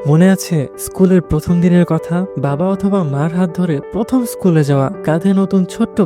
মনে আছে স্কুলের প্রথম দিনের কথা? বাবা অথবা মার হাত ধরে প্রথম স্কুলে যাওয়া, কাঁধে নতুন ছোট্ট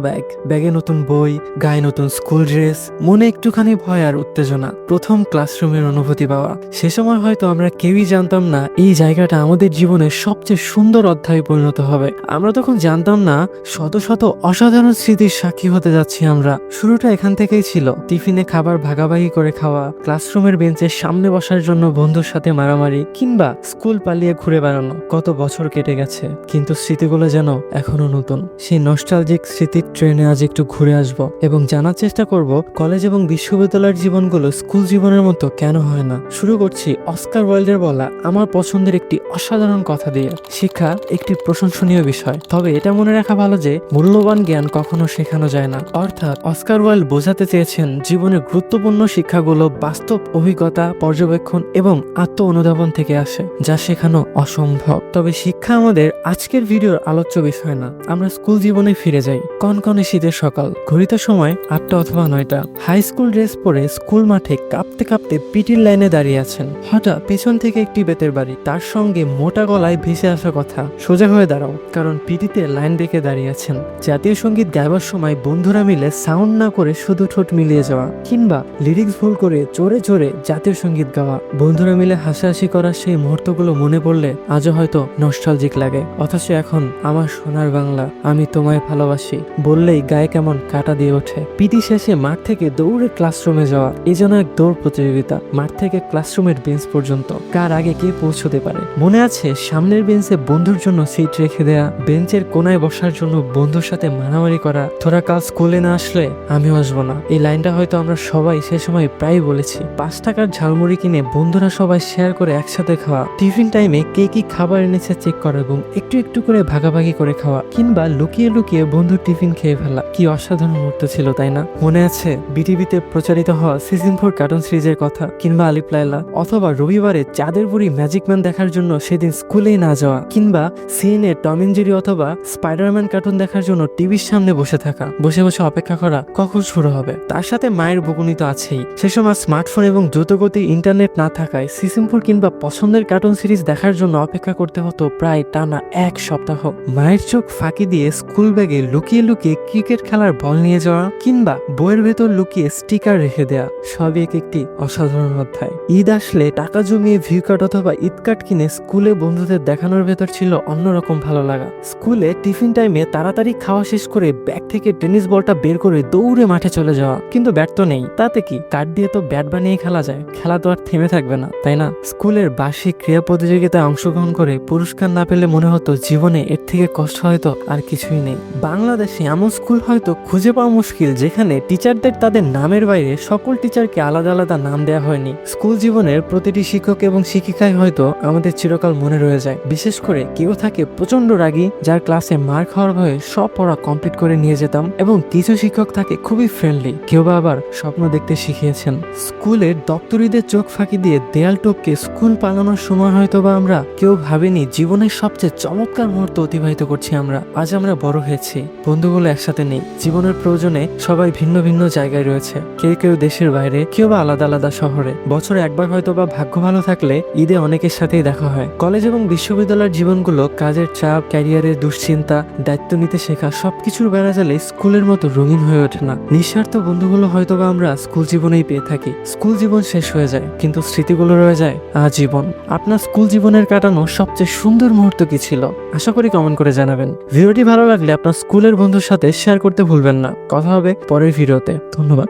ব্যাগে নতুন বই, গায়ে নতুন স্কুল ড্রেস, মনে একটুখানি ভয় আর উত্তেজনা, প্রথম ক্লাসরুমের অনুভূতি পাওয়া। সে সময় হয়তো আমরা কেউই জানতাম না এই জায়গাটা আমাদের জীবনের সবচেয়ে সুন্দর অধ্যায়ে পরিণত হবে। আমরা তখন জানতাম না শত শত অসাধারণ স্মৃতির সাক্ষী হতে যাচ্ছি আমরা। শুরুটা এখান থেকেই ছিল, টিফিনে খাবার ভাগাভাগি করে খাওয়া, ক্লাসরুমের বেঞ্চের সামনে বসার জন্য বন্ধুর সাথে মারামারি, কিংবা স্কুল পালিয়ে ঘুরে বেড়ানো। কত বছর কেটে গেছে, কিন্তু স্মৃতিগুলো যেন এখনো নতুন। সেই নস্টালজিক স্মৃতির ট্রেনে আজ একটু ঘুরে আসব এবং জানার চেষ্টা করব কলেজ এবং বিশ্ববিদ্যালয়ের জীবনগুলো স্কুল জীবনের মতো কেন হয় না। শুরু করছি অস্কার ওয়াইল্ডের বলা আমার পছন্দের একটি অসাধারণ কথা দিয়ে, শিক্ষা একটি প্রশংসনীয় বিষয়, তবে এটা মনে রাখা ভালো যে মূল্যবান জ্ঞান কখনো শেখানো যায় না। অর্থাৎ অস্কার ওয়াইল্ড বোঝাতে চেয়েছেন জীবনের গুরুত্বপূর্ণ শিক্ষাগুলো বাস্তব অভিজ্ঞতা, পর্যবেক্ষণ এবং আত্ম অনুধাবন থেকে আসে, যা শেখানো অসম্ভব। তবে শিক্ষা আমাদের আজকের ভিডিওর আলোচ্য বিষয় না। আমরা স্কুল জীবনে ফিরে যাই। কনকনে শীতের সকাল, ঘড়িতে সময় 8টা অথবা 9টা। হাই স্কুল ড্রেস পরে স্কুল মাঠে কাঁপতে কাঁপতে পিটির লাইনে দাঁড়িয়ে আছেন। হঠাৎ পেছন থেকে একটি বেতের বাড়ি, তার সঙ্গে মোটা গলায় ভেসে আসা কথা, সোজা হয়ে দাঁড়াও, কারণ পিটিতে লাইন দেখে দাঁড়িয়ে আছেন। জাতীয় সঙ্গীত গাইবার সময় বন্ধুরা মিলে সাউন্ড না করে শুধু ঠোঁট মিলিয়ে যাওয়া, কিংবা লিরিক্স ভুল করে জোরে জোরে জাতীয় সঙ্গীত গাওয়া। বন্ধুরা মিলে হাসাহাসি করার সেই মুহূর্তগুলো মনে পড়লে আজও হয়তো নস্টালজিক লাগে। অথচ এখন আমার সোনার বাংলা, আমি তোমায় ভালোবাসি বললেই গায়ে কেমন কাটা দিয়ে ওঠে। পিটি শেষে মাঠ থেকে দৌড়ে ক্লাসরুমে যাওয়া, এই যেন এক দৌড় প্রতিযোগিতা। মাঠ থেকে ক্লাসরুমের বেঞ্চ পর্যন্ত কার আগে কে পৌঁছতে পারে। মনে আছে সামনের বেঞ্চে বন্ধুর জন্য সিট রেখে দেয়া, বেঞ্চের কোনায় বসার জন্য বন্ধুর সাথে মারামারি করা, তোরা কাল স্কুলে না আসলে আমিও আসবো না। এই লাইনটা হয়তো আমরা সবাই সে সময় প্রায় বলেছি। 5 টাকার ঝালমুড়ি কিনে বন্ধুরা সবাই শেয়ার করে একসাথে খাওয়া, টিফিন টাইমে কে কি খাবার এনেছে চেক করা এবং একটু একটু করে ভাগাভাগি করে খাওয়া, কিংবা লুকিয়ে লুকিয়ে বন্ধুর টিফিন খেয়ে ফেলা। কি অসাধারণ মুহূর্ত ছিল, তাই না? মনে আছে বিটিভিতে প্রচারিত হওয়া সিজন 4 কার্টুন সিরিজের কথা, কিংবা আলিফ লায়লা, অথবা রবিবারে চাঁদের বুড়ি ম্যাজিক ম্যান দেখার জন্য সেদিন স্কুলেই না যাওয়া, কিংবা সিএনএ টম এন্ড জেরি অথবা স্পাইডারম্যান কার্টুন দেখার জন্য টিভির সামনে বসে থাকা, বসে বসে অপেক্ষা করা কখন শুরু হবে। তার সাথে মায়ের বকুনি তো আছেই। সে সময় স্মার্টফোন এবং দ্রুতগতির ইন্টারনেট না থাকায় সিজন 4 কিংবা পছন্দের কার্টুন সিরিজ দেখার জন্য অপেক্ষা করতে হতো প্রায় টানা 1 সপ্তাহ। মায়ের চোখ ফাঁকি দিয়ে স্কুল ব্যাগে লুকিয়ে লুকিয়ে ক্রিকেট খেলার বল নিয়ে যাওয়া, কিংবা বইয়ের ভেতর লুকিয়ে স্টিকার রেখে দেয়া, সবই একটি অসাধারণ অধ্যায়। ঈদ আসলে টাকা জমিয়ে ভিউ কার্ড অথবা ঈদ কার্ড কিনে স্কুলে বন্ধুদের দেখানোর ভেতর ছিল অন্যরকম ভালো লাগা। স্কুলে টিফিন টাইমে তাড়াতাড়ি খাওয়া শেষ করে ব্যাগ থেকে টেনিস বলটা বের করে দৌড়ে মাঠে চলে যাওয়া, কিন্তু ব্যাট তো নেই, তাতে কি, কার্ড দিয়ে তো ব্যাট বানিয়ে খেলা যায়। খেলা তো আর থেমে থাকবে না, তাই না? স্কুলের বার্ষিক ক্রীড়া প্রতিযোগিতায় অংশগ্রহণ করে পুরস্কার না পেলে মনে হতো জীবনে এর থেকে কষ্ট হয়তো আর কিছুই নেই। বাংলাদেশে এমন স্কুল হয়তো খুঁজে পাওয়া মুশকিল যেখানে টিচারদের তাদের নামের বাইরে সকল টিচারকে আলাদা আলাদা নাম দেওয়া হয়নি। স্কুল জীবনের প্রতিটি শিক্ষক এবং শিক্ষিকাই হয়তো আমাদের চিরকাল মনে রয়ে যায়। বিশেষ করে কেউ থাকে প্রচন্ড রাগী, যার ক্লাসে মার খাওয়ার ভয়ে সব পড়া কমপ্লিট করে নিয়ে যেতাম, এবং কিছু শিক্ষক থাকে খুবই ফ্রেন্ডলি, কেউ বা আবার স্বপ্ন দেখতে শিখিয়েছেন। স্কুলের দপ্তরিদের চোখ ফাঁকি দিয়ে দেয়াল টপকে স্কুল পালানোর সময় হয়তো বা আমরা কেউ ভাবিনি জীবনের সবচেয়ে চমৎকার মুহূর্ত অতিবাহিত করছি আমরা। আজ আমরা বড় হয়েছি, বন্ধুগুলো একসাথে নেই, জীবনের প্রয়োজনে সবাই ভিন্ন ভিন্ন জায়গায় রয়েছে, কেউ কেউ দেশের বাইরে, কেউ বা আলাদা আলাদা শহরে। বছরে একবার হয়তো বা ভাগ্য ভালো থাকলে ঈদে অনেকের সাথেই দেখা হয়। কলেজ এবং বিশ্ববিদ্যালয়ের জীবনগুলো কাজের চাপ, ক্যারিয়ারের দুশ্চিন্তা, দায়িত্ব নিতে শেখা, সবকিছুর বেড়াজালে স্কুলের মতো রঙিন হয়ে ওঠে না। নিঃস্বার্থ বন্ধুগুলো হয়তো বা আমরা স্কুল জীবনেই পেয়ে থাকি। স্কুল জীবন শেষ হয়ে যায়, কিন্তু স্মৃতিগুলো রয়ে যায় আজীবন। আপনার স্কুল জীবনের কাটানো সবচেয়ে সুন্দর মুহূর্ত কি ছিল? আশা করি কমেন্ট করে জানাবেন। ভিডিওটি ভালো লাগলে আপনার স্কুলের বন্ধুর সাথে শেয়ার করতে ভুলবেন না। কথা হবে পরের ভিডিওতে। ধন্যবাদ।